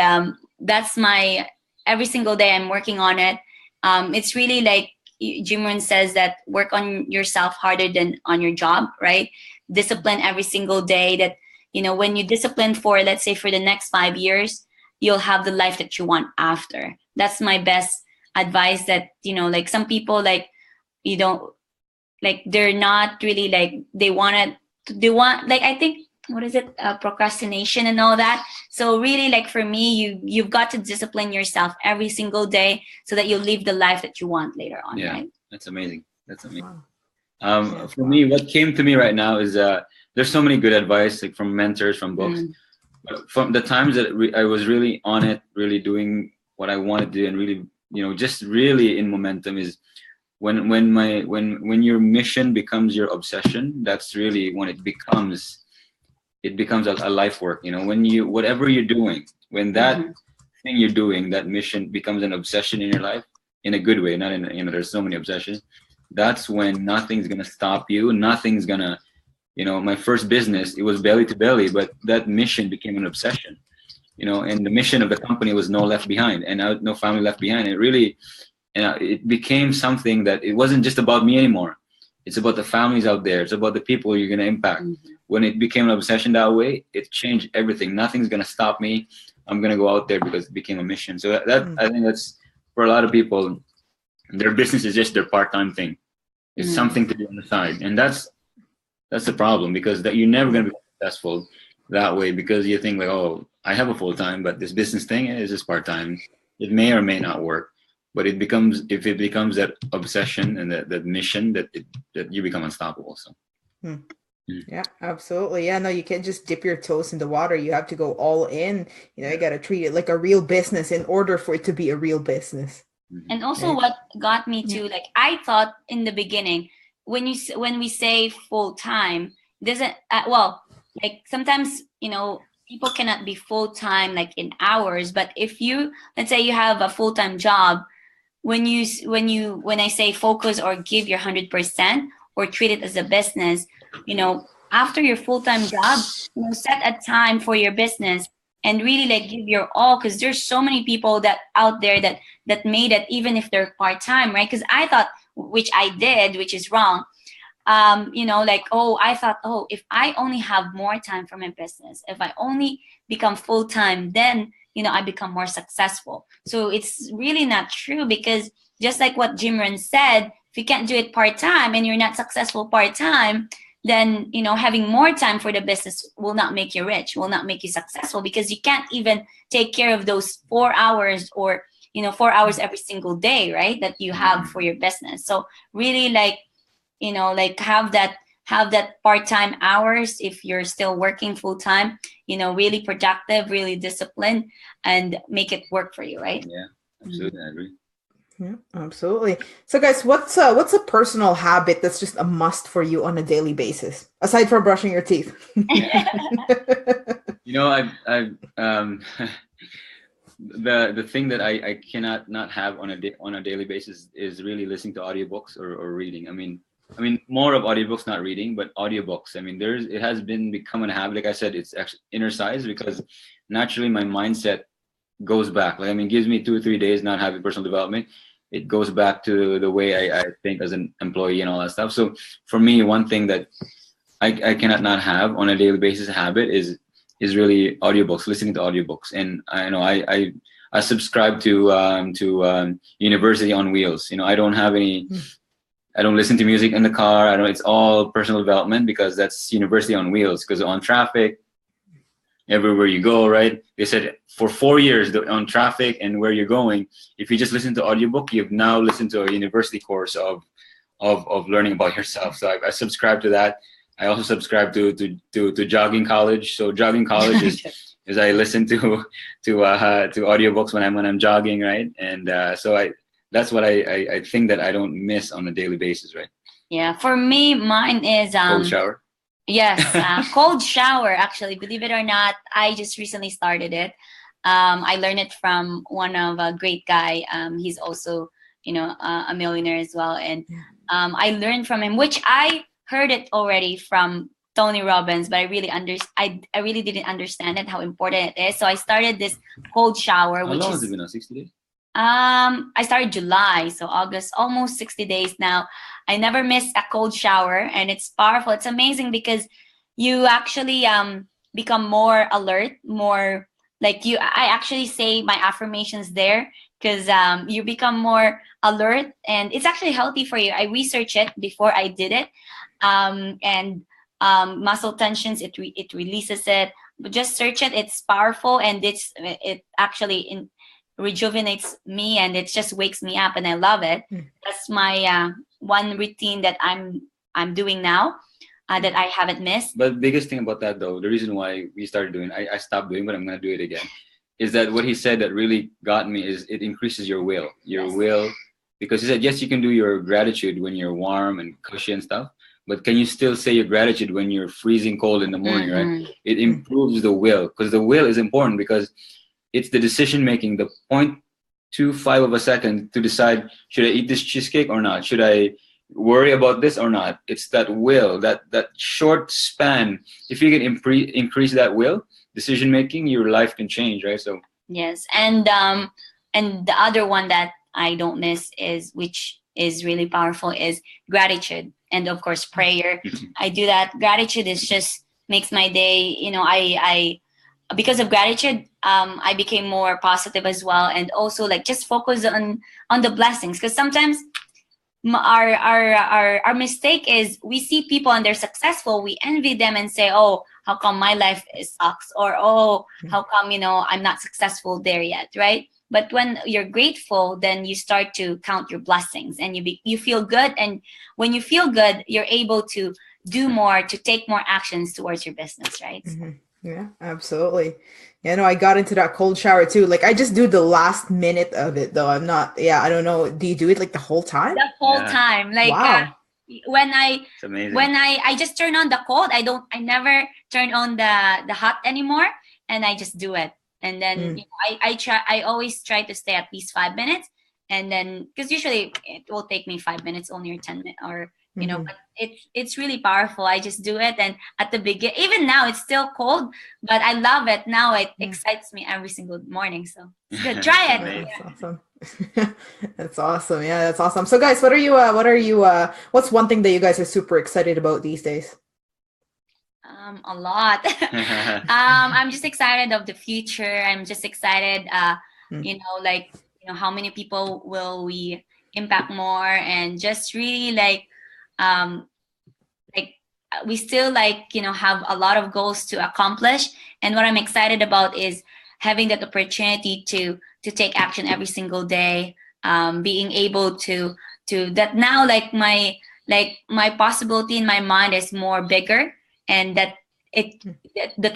that's my every single day I'm working on it. It's really Jimron says that work on yourself harder than on your job, right? Discipline every single day. That when you discipline for, let's say, for the next 5 years, you'll have the life that you want after. That's my best advice. That some people you don't they're not really they want I think, what is it, procrastination and all that. So really for me, you've got to discipline yourself every single day so that you'll live the life that you want later on. Yeah, right? That's amazing. Wow. For me, what came to me right now is there's so many good advice, like from mentors, from books. But from the times that I was really on it, really doing what I wanted to do, and really, just really in momentum, is when your mission becomes your obsession. That's really when it becomes a life work. When whatever you're doing, when that thing you're doing, that mission becomes an obsession in your life, in a good way, not in, there's so many obsessions. That's when nothing's gonna stop you. Nothing's gonna, my first business, it was belly to belly, but that mission became an obsession. And the mission of the company was no left behind, and no family left behind. It really, it became something that it wasn't just about me anymore. It's about the families out there. It's about the people you're gonna impact. When it became an obsession that way, it changed everything. Nothing's gonna stop me. I'm gonna go out there because it became a mission. So that I think that's, for a lot of people, their business is just their part-time thing. It's something to do on the side, and that's the problem, because that you're never gonna be successful that way, because you think like, oh, I have a full-time, but this business thing is just part-time. It may or may not work, but if it becomes that obsession and that mission, that you become unstoppable. So. Yeah, absolutely. Yeah, no, you can't just dip your toes in the water. You have to go all in. You got to treat it like a real business in order for it to be a real business. And also, what got me to, like, I thought in the beginning, when we say full time, doesn't like sometimes people cannot be full time like in hours. But if let's say you have a full time job, when I say focus or give your 100% or treat it as a business, after your full-time job, set a time for your business and really like give your all, because there's so many people that out there that made it even if they're part-time, right? Because I thought, which I did, which is wrong, I thought, if I only have more time for my business, if I only become full-time, then I become more successful. So it's really not true, because just like what Jimron said, if you can't do it part-time and you're not successful part-time, then having more time for the business will not make you rich, will not make you successful, because you can't even take care of those 4 hours or 4 hours every single day, right, that you have for your business. So really have that part-time hours if you're still working full-time, really productive, really disciplined, and make it work for you, right? Yeah, absolutely. I agree. Yeah, absolutely. So guys, what's a personal habit that's just a must for you on a daily basis, aside from brushing your teeth? The thing that I cannot not have on a daily basis is really listening to audiobooks or reading. I mean more of audiobooks, not reading, but audiobooks. I mean, it has become a habit. Like I said, it's actually inner size, because naturally my mindset goes back. Gives me 2 or 3 days not having personal development. It goes back to the way I think as an employee and all that stuff. So for me, one thing that I cannot not have on a daily basis habit is really audiobooks, listening to audiobooks. And I subscribe to University on Wheels. I don't have any. I don't listen to music in the car. It's all personal development, because that's University on Wheels. Because on traffic, everywhere you go, right? They said for 4 years on traffic and where you're going, if you just listen to audiobook, you've now listened to a university course of learning about yourself. So I subscribe to that. I also subscribe to Jogging College. So Jogging College is I listen to audiobooks when I'm jogging, right? And so that's what I think that I don't miss on a daily basis, right? Yeah, for me, mine is cold shower. Yes, cold shower. Actually, believe it or not, I just recently started it. I learned it from one of a great guy. He's also, a millionaire as well, and I learned from him, which I heard it already from Tony Robbins, but I really didn't understand it, how important it is. So I started this cold shower. How long has it been now? 60 days? I started July, so August, almost 60 days now. I never miss a cold shower, and it's powerful. It's amazing because you actually become more alert, more like you. I actually say my affirmations there, because you become more alert, and it's actually healthy for you. I researched it before I did it, and muscle tensions, it releases it. But just search it. It's powerful, and it actually rejuvenates me, and it just wakes me up, and I love it. That's my one routine that I'm doing now. that I haven't missed. But the biggest thing about that, though, the reason why we started doing, I stopped doing, but I'm going to do it again, is that what he said that really got me is it increases your will. Your will, because he said, yes, you can do your gratitude when you're warm and cushy and stuff, but can you still say your gratitude when you're freezing cold in the morning, right? It improves the will, because the will is important, because it's the decision making, the 0.25 of a second to decide, should I eat this cheesecake or not? Should I worry about this or not? It's that will, that short span. If you can increase that will, decision making, your life can change, right? So yes, and the other one that I don't miss is, which is really powerful, is gratitude, and of course prayer. I do that. Gratitude is just makes my day. I because of gratitude, I became more positive as well, and also like just focus on the blessings, because sometimes our mistake is we see people and they're successful, we envy them and say, oh, how come my life sucks, or oh, how come I'm not successful there yet, right? But when you're grateful, then you start to count your blessings, and you feel good, and when you feel good, you're able to do more, to take more actions towards your business, right? Yeah, absolutely. Yeah, no, I got into that cold shower too. Like I just do the last minute of it though. I'm not, I don't know. Do you do it like the whole time? The whole time. Like wow. When I it's amazing. When I just turn on the cold, I never turn on the hot anymore, and I just do it. And then I always try to stay at least 5 minutes, and then because usually it will take me 5 minutes only, or 10 minutes, or but it's really powerful. I just do it, and at the beginning, even now it's still cold, but I love it. Now it excites me every single morning. So it's good. Try it. That's awesome. That's awesome. Yeah, that's awesome. So guys, what's one thing that you guys are super excited about these days? A lot. I'm just excited of the future. I'm just excited, how many people will we impact more, and just really we still have a lot of goals to accomplish. And what I'm excited about is having that opportunity to take action every single day, being able to that now, my possibility in my mind is more bigger, and that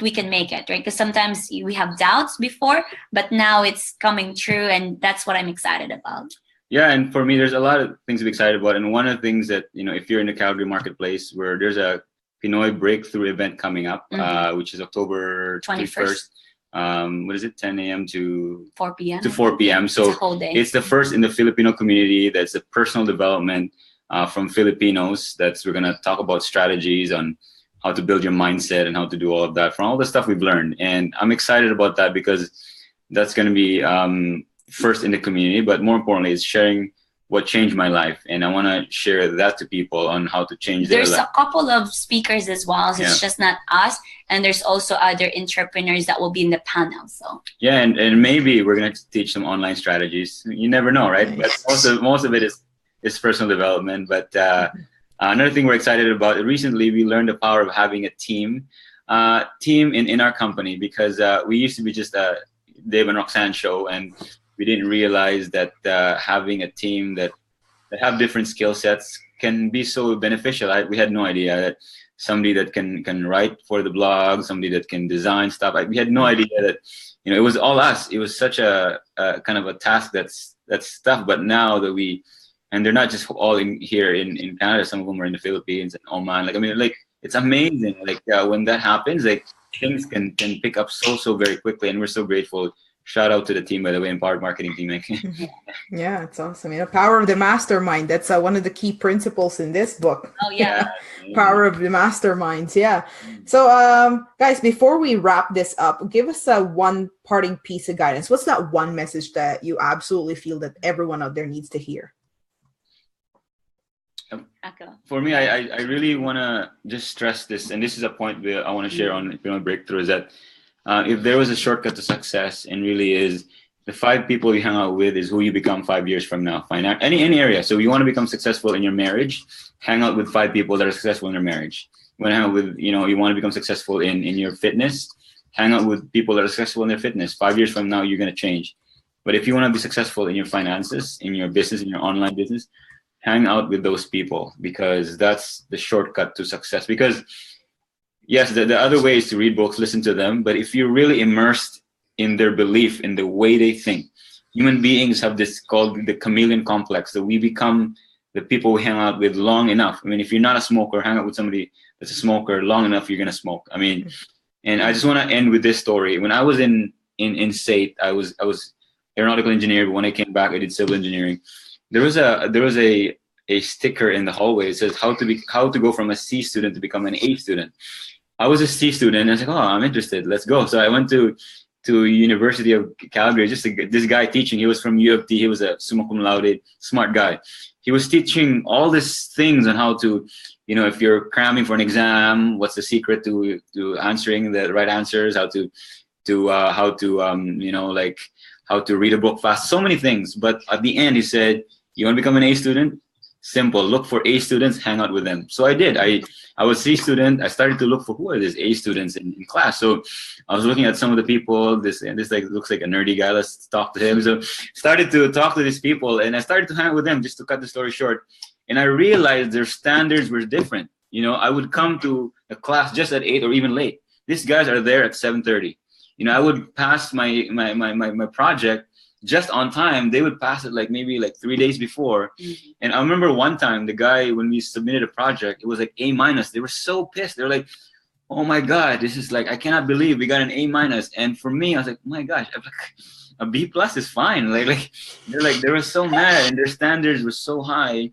we can make it, right? Because sometimes we have doubts before, but now it's coming true, and that's what I'm excited about. Yeah, and for me, there's a lot of things to be excited about. And one of the things that, if you're in the Calgary marketplace, where there's a Pinoy breakthrough event coming up, which is October 21st. What is it? 10 a.m. to 4 p.m. To 4 p.m. So it's a whole day. It's the first in the Filipino community that's a personal development from Filipinos. We're going to talk about strategies on how to build your mindset and how to do all of that from all the stuff we've learned. And I'm excited about that, because that's going to be first in the community, but more importantly, it's sharing what changed my life. And I want to share that to people on how to change their life. There's a couple of speakers as well. So it's just not us. And there's also other entrepreneurs that will be in the panel. So yeah, and maybe we're going to teach some online strategies. You never know, right? Nice. But most of it is personal development. But another thing we're excited about, recently we learned the power of having a team in our company, because we used to be just a Dave and Roxanne show, and we didn't realize that having a team that have different skill sets can be so beneficial. We had no idea that somebody that can write for the blog, somebody that can design stuff. We had no idea that it was all us. It was such a kind of a task that's tough. But now that and they're not just all here in Canada. Some of them are in the Philippines and Oman. It's amazing. When that happens, things can pick up so very quickly, and we're so grateful. Shout out to the team, by the way, Embark Marketing Inc. Yeah, it's awesome. Power of the mastermind. That's one of the key principles in this book. Oh, yeah. Power of the masterminds. Yeah. So, guys, before we wrap this up, give us one parting piece of guidance. What's that one message that you absolutely feel that everyone out there needs to hear? For me, I really want to just stress this, and this is a point that I want to share on Breakthrough, is that if there was a shortcut to success, and really is the 5 people you hang out with is who you become 5 years from now. Find out any area. So you want to become successful in your marriage, hang out with 5 people that are successful in their marriage. You want to hang out with, you want to become successful in your fitness, hang out with people that are successful in their fitness. 5 years from now, you're going to change. But if you want to be successful in your finances, in your business, in your online business, hang out with those people, because that's the shortcut to success. Because yes, the other way is to read books, listen to them, but if you're really immersed in their belief, in the way they think, human beings have this called the Chameleon Complex, that we become the people we hang out with long enough. I mean, if you're not a smoker, hang out with somebody that's a smoker long enough, you're gonna smoke. I mean, and I just want to end with this story. When I was in SAIT, I was aeronautical engineer, but when I came back, I did civil engineering. There was a sticker in the hallway. It says how to go from a C student to become an A student. I was a C student, and I was like, oh, I'm interested. Let's go. So I went to University of Calgary. This guy teaching. He was from U of T. He was a summa cum laude, smart guy. He was teaching all these things on how to, if you're cramming for an exam, what's the secret to answering the right answers, how to read a book fast, so many things. But at the end, he said, you want to become an A student? Simple. Look for A students, hang out with them. So I did. I was C student. I started to look for who are these A students in class. So I was looking at some of the people. This like looks like a nerdy guy. Let's talk to him. So started to talk to these people, and I started to hang out with them. Just to cut the story short, and I realized their standards were different. I would come to a class just at 8 or even late. These guys are there at 7:30. I would pass my project just on time. They would pass it maybe 3 days before. Mm-hmm. And I remember one time the guy, when we submitted a project, it was like A-. They were so pissed. They were like, oh my God, this is I cannot believe we got an A-. And for me, I was like, oh my gosh, a B+ is fine. They were so mad, and their standards were so high.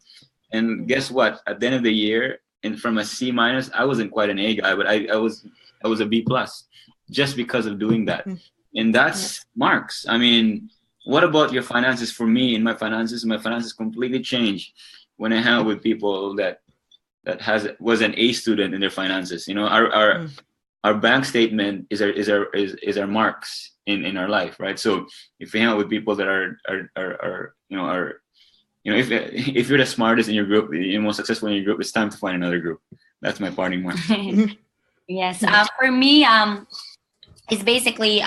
And guess what? At the end of the year, and from a C-, I wasn't quite an A guy, but I was a B+, just because of doing that. And that's marks. I mean, what about your finances? For me, my finances completely changed when I hang out with people that was an A student in their finances. Our bank statement is our marks in our life, right? So if you hang out with people that are if you're the smartest in your group, you're most successful in your group, it's time to find another group. That's my parting mark. Yes. For me, it's basically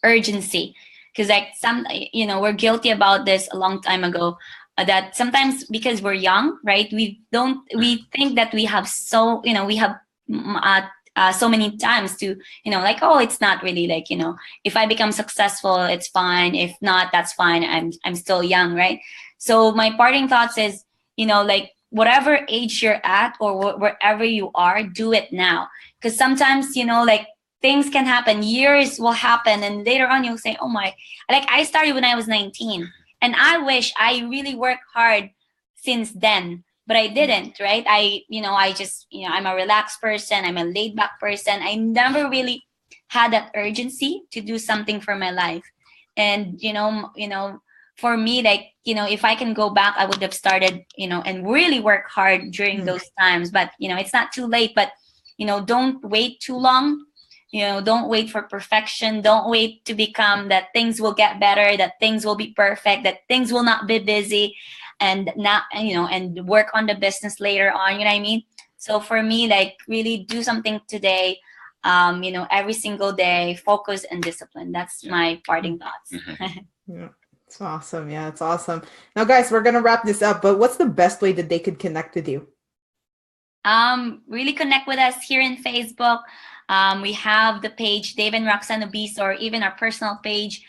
urgency. Because we're guilty about this a long time ago, that sometimes because we're young, right, we think that we have so many times to oh, it's not really if I become successful, it's fine. If not, that's fine. I'm still young, right? So my parting thoughts is whatever age you're at or wherever you are, do it now. Because sometimes things can happen, years will happen, and later on you'll say, oh my, I started when I was 19, and I wish I really worked hard since then, but I didn't, right? I'm a relaxed person, I'm a laid back person. I never really had that urgency to do something for my life. And, for me, if I can go back, I would have started, and really work hard during those times, but, it's not too late, but, don't wait too long. Don't wait for perfection. Don't wait to become that things will get better, that things will be perfect, that things will not be busy, and not, and work on the business later on. You know what I mean? So for me, really do something today, every single day, focus and discipline. That's my parting thoughts. Yeah, it's awesome. Yeah, it's awesome. Now, guys, we're going to wrap this up, but what's the best way that they could connect with you? Really connect with us here in Facebook. We have the page Dave and Roxanne Obiso, or even our personal page.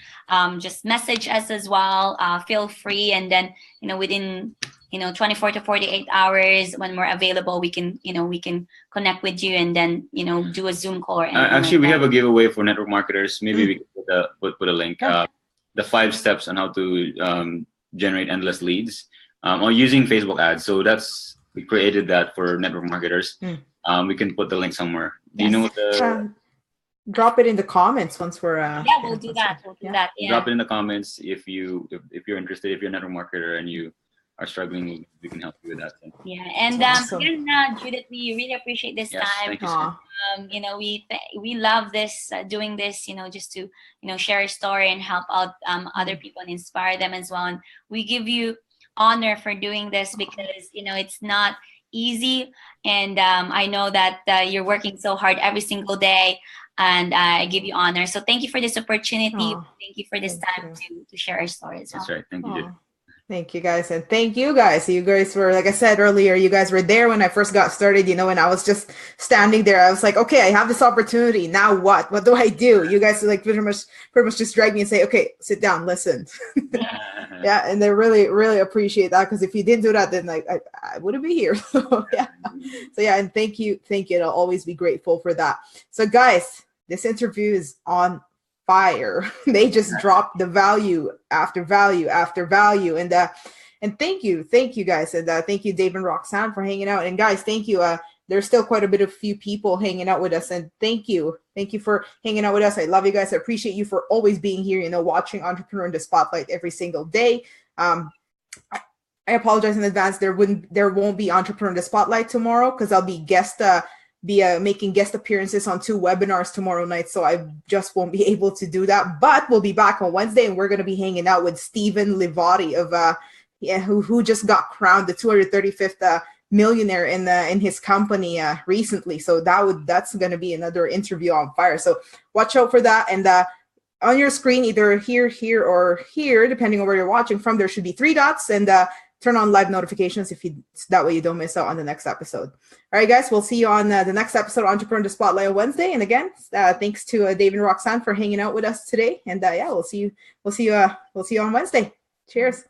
Just message us as well. Feel free, and then within 24 to 48 hours when we're available, we can connect with you, and then do a Zoom call. Or actually, we have a giveaway for network marketers. Maybe we can put a link. Yeah. The 5 steps on how to generate endless leads or using Facebook ads. So we created that for network marketers. We can put the link somewhere. Do you know what drop it in the comments once we're we'll do that. Yeah. Drop it in the comments if you're interested. If you're a network marketer and you are struggling, we can help you with that. Yeah, and awesome. Again, Judith, we really appreciate this time. Thank you, sir. We love this, doing this, just to share a story and help out other people and inspire them as well. And we give you honor for doing this, because it's not easy, and I know that you're working so hard every single day, and I give you honor. So thank you for this opportunity. Thank you for this time to share our stories. That's right. Thank you, Judith. Thank you guys. And thank you guys. You guys were, like I said earlier, you guys were there when I first got started, and I was just standing there. I was like, okay, I have this opportunity. Now what? What do I do? You guys like pretty much just drag me and say, okay, sit down, listen. Yeah. And they really, really appreciate that. Because if you didn't do that, then I wouldn't be here. So yeah. So yeah. And thank you. Thank you. I'll always be grateful for that. So guys, this interview is on fire. They just dropped the value after value after value, and thank you guys, and thank you Dave and Roxanne for hanging out. And guys, thank you. There's still quite a bit of few people hanging out with us, and thank you for hanging out with us. I love you guys. I appreciate you for always being here, watching Entrepreneur in the Spotlight every single day. I apologize in advance. There won't be Entrepreneur in the Spotlight tomorrow because I'll be making guest appearances on 2 webinars tomorrow night, so I just won't be able to do that. But we'll be back on Wednesday, and we're going to be hanging out with Stephen Livati of who just got crowned the 235th millionaire in his company recently. So that's going to be another interview on fire. So watch out for that. And on your screen, either here, or here, depending on where you're watching from, there should be 3 dots, and turn on live notifications that way you don't miss out on the next episode. All right, guys, we'll see you on the next episode of Entrepreneur in the Spotlight on Wednesday. And again, thanks to Dave and Roxanne for hanging out with us today. And we'll see you on Wednesday. Cheers.